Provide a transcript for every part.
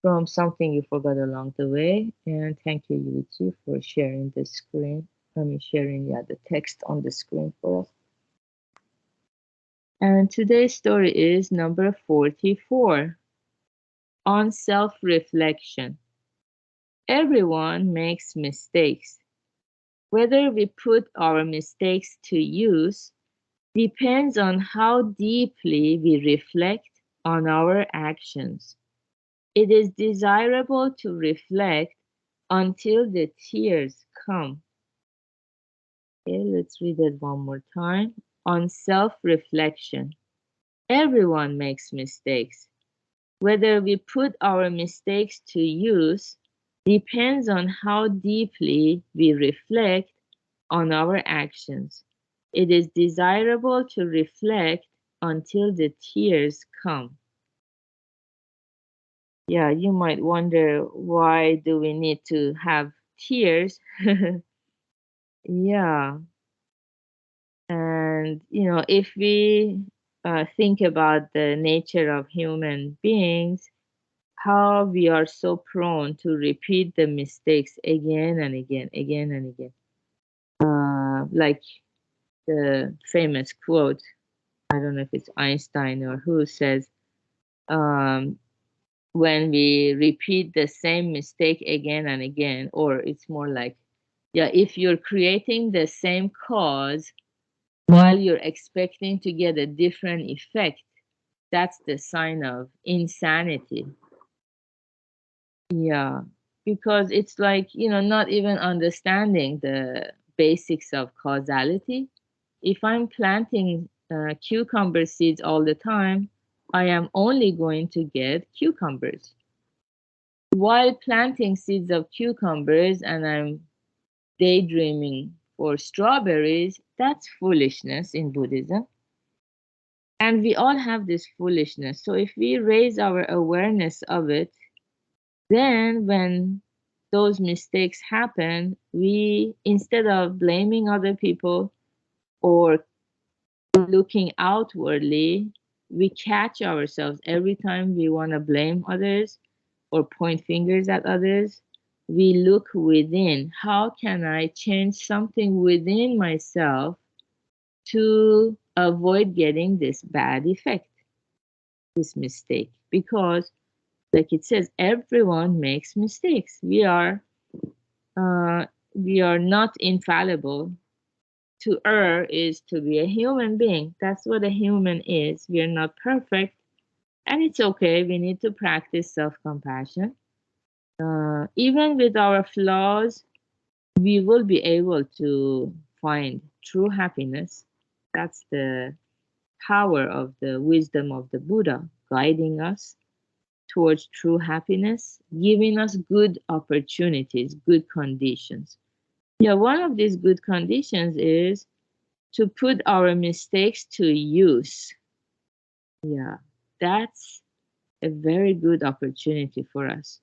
from something you forgot along the way. And thank you, Yuichi, for sharing the screen. Sharing the text on the screen for us. And today's story is number 44, on self-reflection. Everyone makes mistakes. Whether we put our mistakes to use depends on how deeply we reflect on our actions. It is desirable to reflect until the tears come. Okay, let's read it one more time. On self-reflection. Everyone makes mistakes. Whether we put our mistakes to use depends on how deeply we reflect on our actions. It is desirable to reflect until the tears come. Yeah, you might wonder, why do we need to have tears? Yeah, and if we think about the nature of human beings, how we are so prone to repeat the mistakes again and again, again and again. Like the famous quote, I don't know if it's Einstein or who says, um, when we repeat the same mistake again and again, or it's more like, yeah, if you're creating the same cause while you're expecting to get a different effect, that's the sign of insanity. Yeah, because it's like, not even understanding the basics of causality. If I'm planting cucumber seeds all the time, I am only going to get cucumbers. While planting seeds of cucumbers and I'm daydreaming for strawberries, that's foolishness in Buddhism. And we all have this foolishness. So if we raise our awareness of it, then when those mistakes happen, we, instead of blaming other people or looking outwardly, we catch ourselves every time we want to blame others or point fingers at others. We look within. How can I change something within myself to avoid getting this bad effect, this mistake? Because, like it says, everyone makes mistakes. We are not infallible. To err is to be a human being. That's what a human is. We are not perfect, and it's okay. We need to practice self-compassion. Even with our flaws, we will be able to find true happiness. That's the power of the wisdom of the Buddha, guiding us towards true happiness, giving us good opportunities, good conditions. Yeah, one of these good conditions is to put our mistakes to use. Yeah, that's a very good opportunity for us.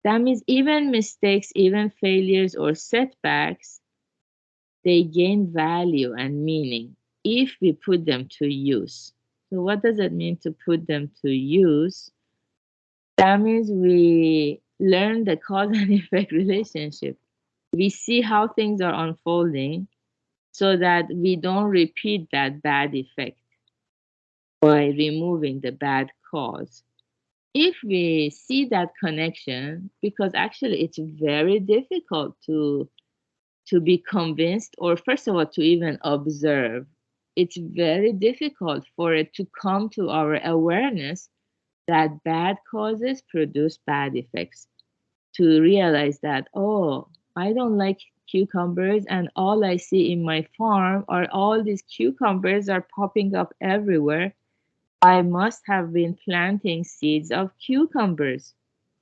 That means even mistakes, even failures or setbacks, they gain value and meaning if we put them to use. So what does it mean to put them to use? That means we learn the cause and effect relationship. We see how things are unfolding so that we don't repeat that bad effect by removing the bad cause. If we see that connection, because actually it's very difficult to be convinced, or first of all to even observe, it's very difficult for it to come to our awareness that bad causes produce bad effects, to realize that, oh, I don't like cucumbers, and all I see in my farm are all these cucumbers are popping up everywhere. I must have been planting seeds of cucumbers,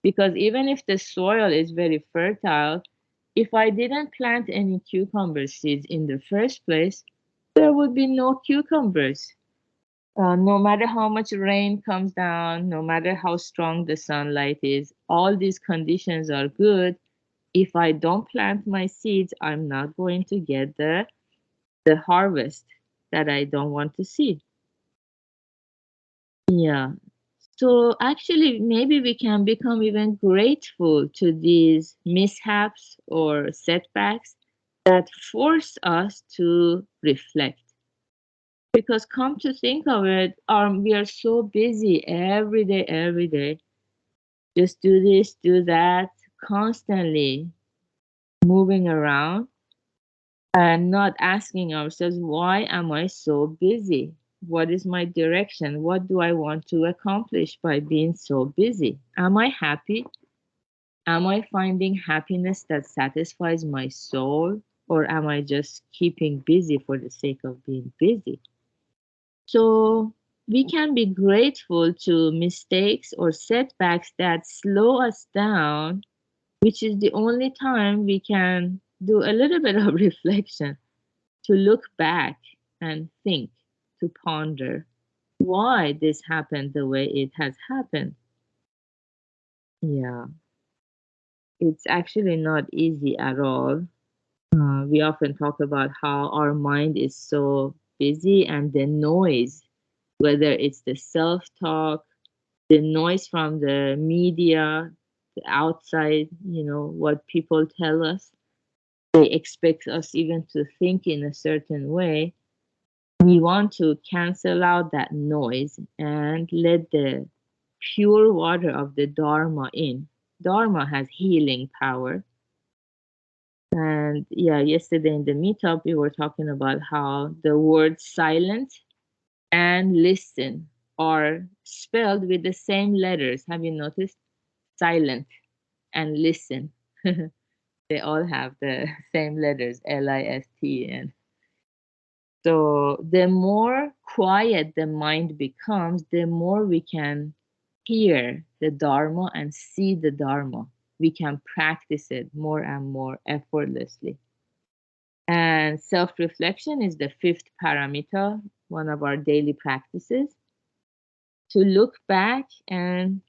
because even if the soil is very fertile, if I didn't plant any cucumber seeds in the first place, there would be no cucumbers. No matter how much rain comes down, no matter how strong the sunlight is, all these conditions are good. If I don't plant my seeds, I'm not going to get the harvest that I don't want to see. Yeah. So actually, maybe we can become even grateful to these mishaps or setbacks that force us to reflect. Because come to think of it, we are so busy every day. Just do this, do that, constantly moving around and not asking ourselves, why am I so busy? What is my direction? What do I want to accomplish by being so busy? Am I happy? Am I finding happiness that satisfies my soul? Or am I just keeping busy for the sake of being busy? So we can be grateful to mistakes or setbacks that slow us down, which is the only time we can do a little bit of reflection, to look back and think, to ponder why this happened the way it has happened. Yeah, it's actually not easy at all. We often talk about how our mind is so busy and the noise, whether it's the self talk, the noise from the media, the outside, what people tell us. They expect us even to think in a certain way. We want to cancel out that noise and let the pure water of the Dharma in. Dharma has healing power. And yeah, yesterday in the meetup, we were talking about how the words silent and listen are spelled with the same letters. Have you noticed? Silent and listen. They all have the same letters, List. And so the more quiet the mind becomes, the more we can hear the Dharma and see the Dharma. We can practice it more and more effortlessly. And self reflection is the fifth paramita, one of our daily practices, to look back and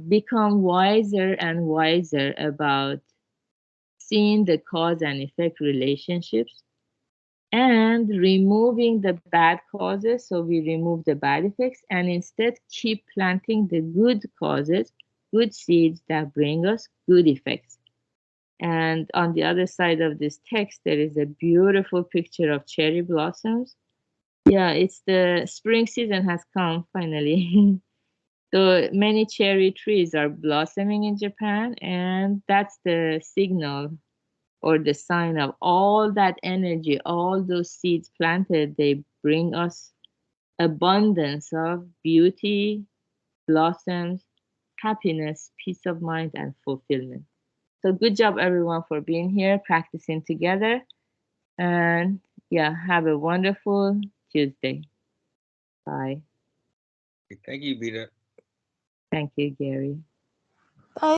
become wiser and wiser about seeing the cause and effect relationships and removing the bad causes. So we remove the bad effects and instead keep planting the good causes, good seeds that bring us good effects. And on the other side of this text, there is a beautiful picture of cherry blossoms. Yeah, it's the spring season has come finally. So many cherry trees are blossoming in Japan, and that's the signal or the sign of all that energy, all those seeds planted. They bring us abundance of beauty, blossoms, happiness, peace of mind, and fulfillment. So, good job, everyone, for being here, practicing together. And yeah, have a wonderful Tuesday. Bye. Thank you, Beta. Thank you, Gary.